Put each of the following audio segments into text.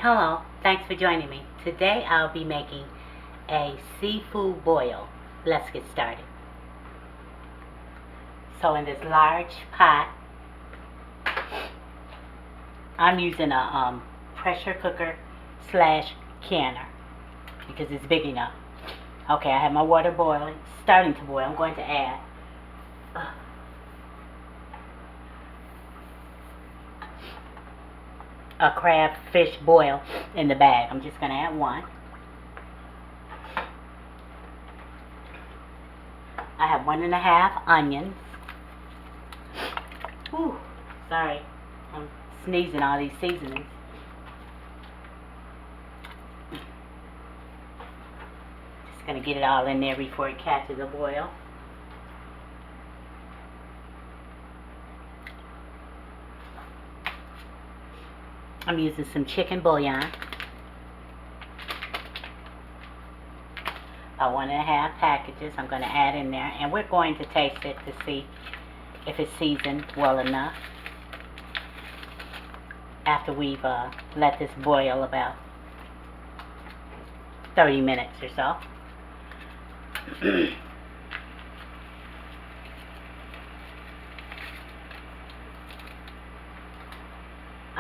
Hello, thanks for joining me. Today I'll be making a seafood boil. Let's get started. So in this large pot, I'm using a pressure cooker slash canner because it's big enough. Okay, I have my water boiling, starting to boil. I'm going to add a crab fish boil in the bag. I'm just going to add one. I have 1.5 onions. Ooh, sorry, I'm sneezing all these seasonings. Just gonna get it all in there before it catches a boil. I'm using some chicken bouillon, about 1.5 packages. I'm going to add in there, and we're going to taste it to see if it's seasoned well enough after we've let this boil about 30 minutes or so.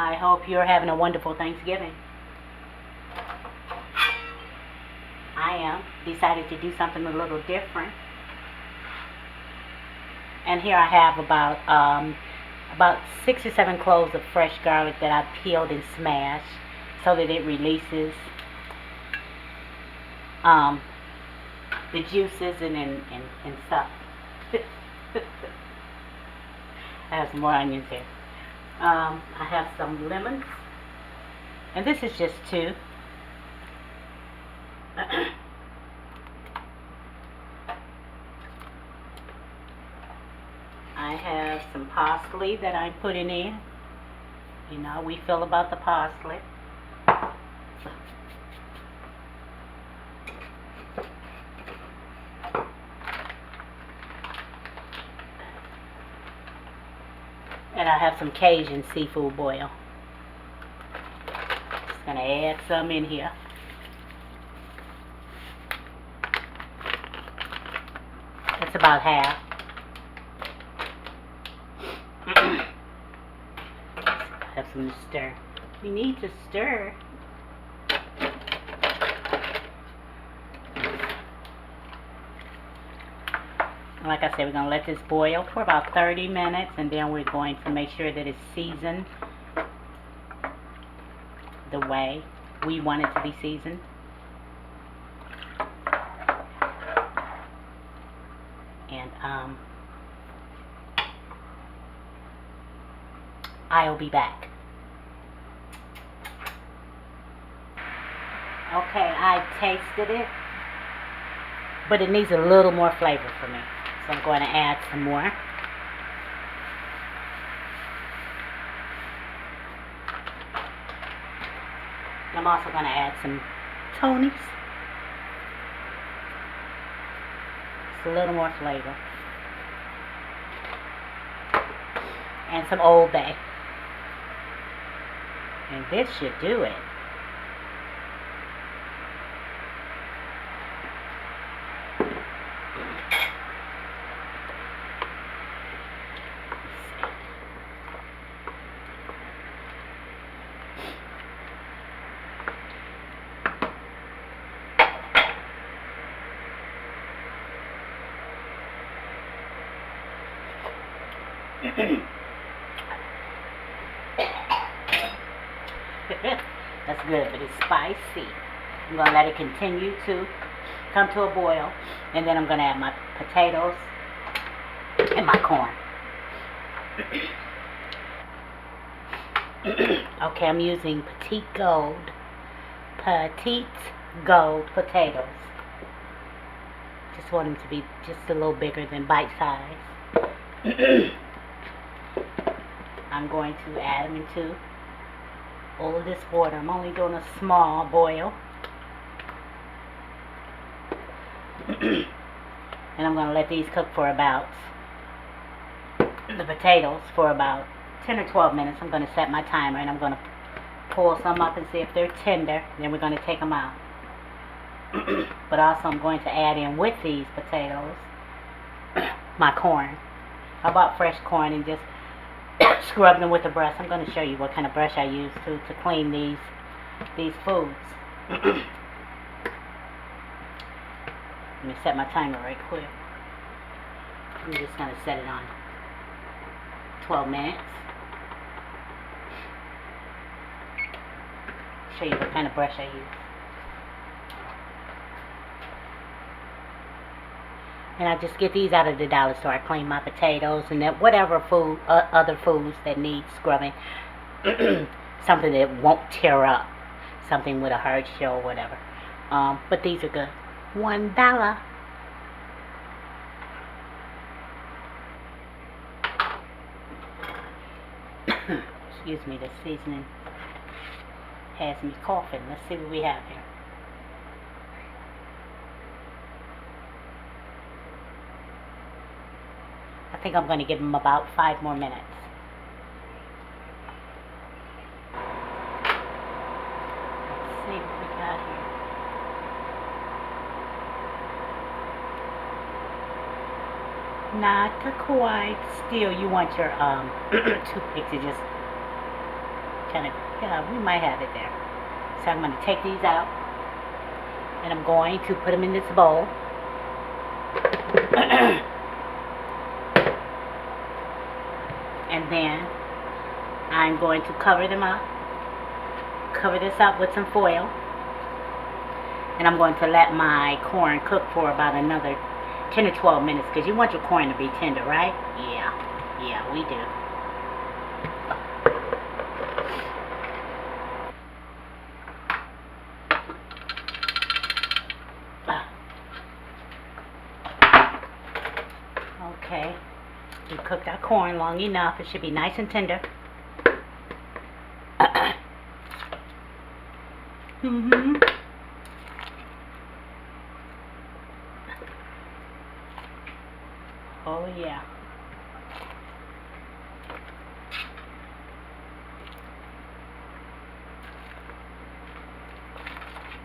I hope you're having a wonderful Thanksgiving. I am. Decided to do something a little different. And here I have about 6 or 7 cloves of fresh garlic that I peeled and smashed so that it releases the juices and stuff. I have some more onions here. I have some lemons, and this is just 2. I have some parsley that I'm putting in. You know, we feel about the parsley. And I have some Cajun seafood boil. Just gonna add some in here. That's about half. Have some to stir. You need to stir. Like I said, we're going to let this boil for about 30 minutes, and then we're going to make sure that it's seasoned the way we want it to be seasoned. And I'll be back. Okay, I tasted it, but it needs a little more flavor for me. So I'm going to add some more. I'm also going to add some Tony's. Just a little more flavor. And some Old Bay. And this should do it. That's good, but it's spicy. I'm going to let it continue to come to a boil, and then I'm going to add my potatoes and my corn. Okay, I'm using Petite Gold potatoes. Just want them to be just a little bigger than bite size. I'm going to add them into all of this water. I'm only doing a small boil. And I'm going to let these cook for about, the potatoes for about 10 or 12 minutes. I'm going to set my timer, and I'm going to pull some up and see if they're tender. Then we're going to take them out. But also I'm going to add in with these potatoes my corn. I bought fresh corn and just scrub them with a brush. I'm going to show you what kind of brush I use to clean these foods. Let me set my timer right quick. I'm just going to set it on 12 minutes. Show you what kind of brush I use. And I just get these out of the dollar store. I clean my potatoes and then whatever food, other foods that need scrubbing. Something that won't tear up. Something with a hard shell or whatever. But these are good. $1. Excuse me, the seasoning has me coughing. Let's see what we have here. I think I'm going to give them about 5 more minutes. Let's see what we got here. Not quite. Still, you want your toothpick to just kind of, yeah, we might have it there. So I'm going to take these out, and I'm going to put them in this bowl. And then I'm going to cover them up. Cover this up with some foil. And I'm going to let my corn cook for about another 10 or 12 minutes, because you want your corn to be tender, right? Yeah, we do. Okay, we cooked our corn long enough. It should be nice and tender. Oh yeah.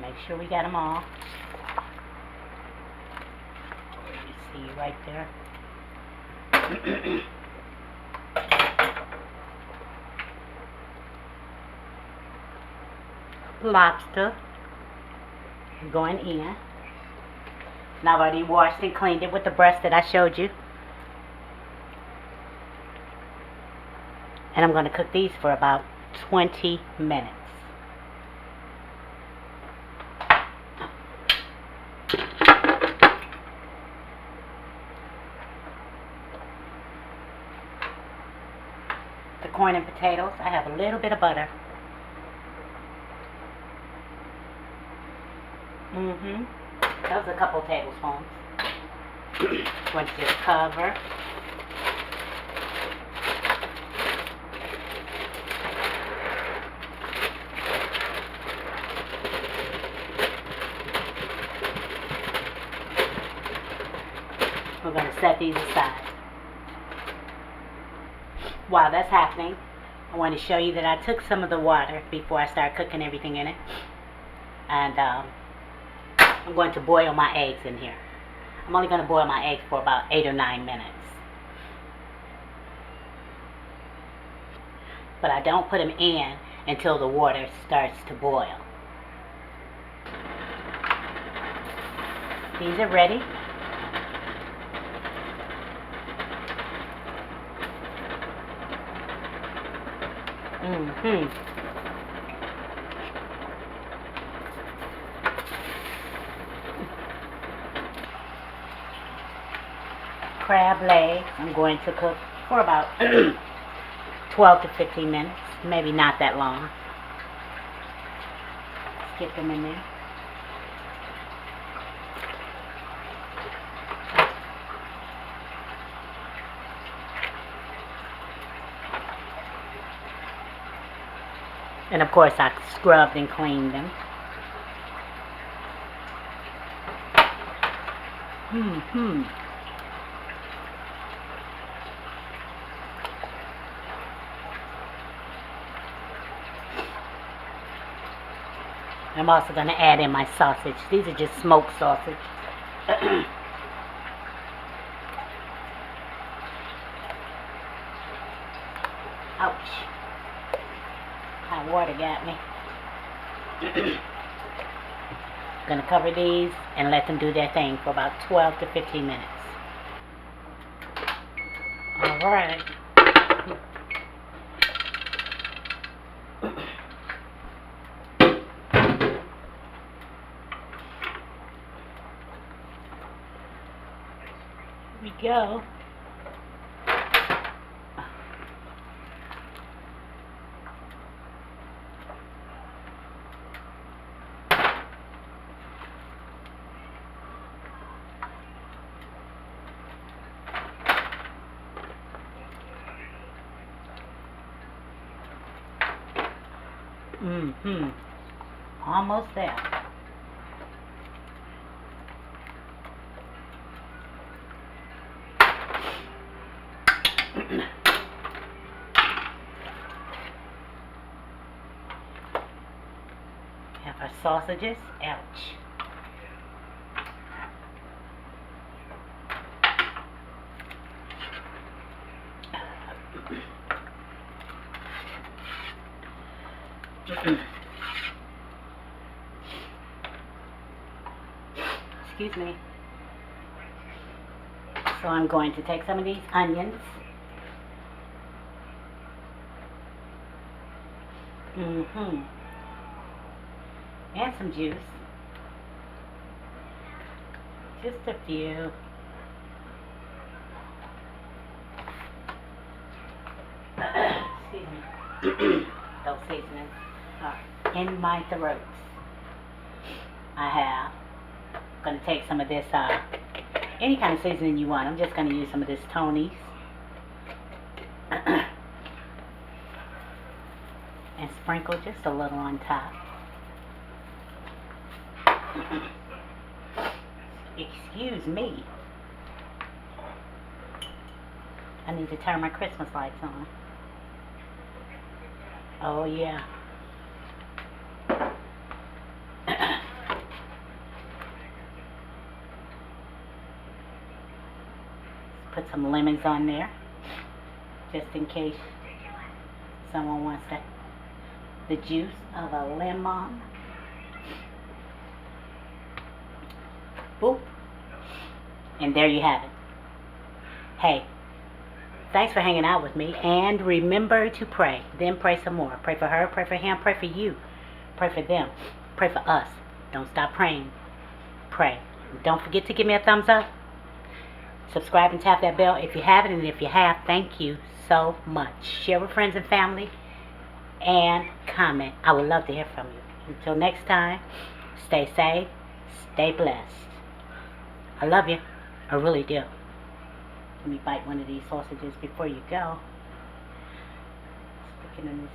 Make sure we got them all. You see right there. Lobster going in. And I've already washed and cleaned it with the brush that I showed you. And I'm going to cook these for about 20 minutes. The corn and potatoes, I have a little bit of butter. That was a couple tablespoons. Going to just cover. We're going to set these aside. While that's happening, I want to show you that I took some of the water before I start cooking everything in it. And I'm going to boil my eggs in here. I'm only going to boil my eggs for about 8 or 9 minutes. But I don't put them in until the water starts to boil. These are ready. Crab legs, I'm going to cook for about 12 to 15 minutes, maybe not that long. Let's get them in there. And of course I scrubbed and cleaned them. I'm also going to add in my sausage. These are just smoked sausage. Ouch. Hot water got me. Going to cover these and let them do their thing for about 12 to 15 minutes. Alright. Here we go. Almost there. Have our sausages. Ouch. Excuse me. So I'm going to take some of these onions. And some juice. Just a few. Excuse me. Those seasonings are in my throat. I have. Going to take some of this, any kind of seasoning you want. I'm just going to use some of this Tony's. And sprinkle just a little on top. Excuse me. I need to turn my Christmas lights on. Oh yeah. Put some lemons on there, just in case someone wants that. The juice of a lemon. Boop. And there you have it. Hey, thanks for hanging out with me. And remember to pray. Then pray some more. Pray for her, pray for him, pray for you. Pray for them. Pray for us. Don't stop praying. Pray. Don't forget to give me a thumbs up. Subscribe and tap that bell if you haven't. And if you have, thank you so much. Share with friends and family. And comment. I would love to hear from you. Until next time, stay safe. Stay blessed. I love you. I really do. Let me bite one of these sausages before you go. Sticking in this.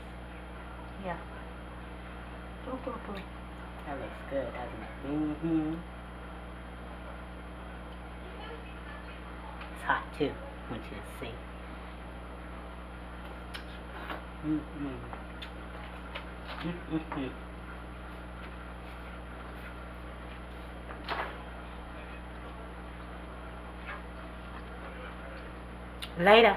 Yeah. Boop, boop, boop. That looks good, doesn't it? It's hot too. I want you to see. Later.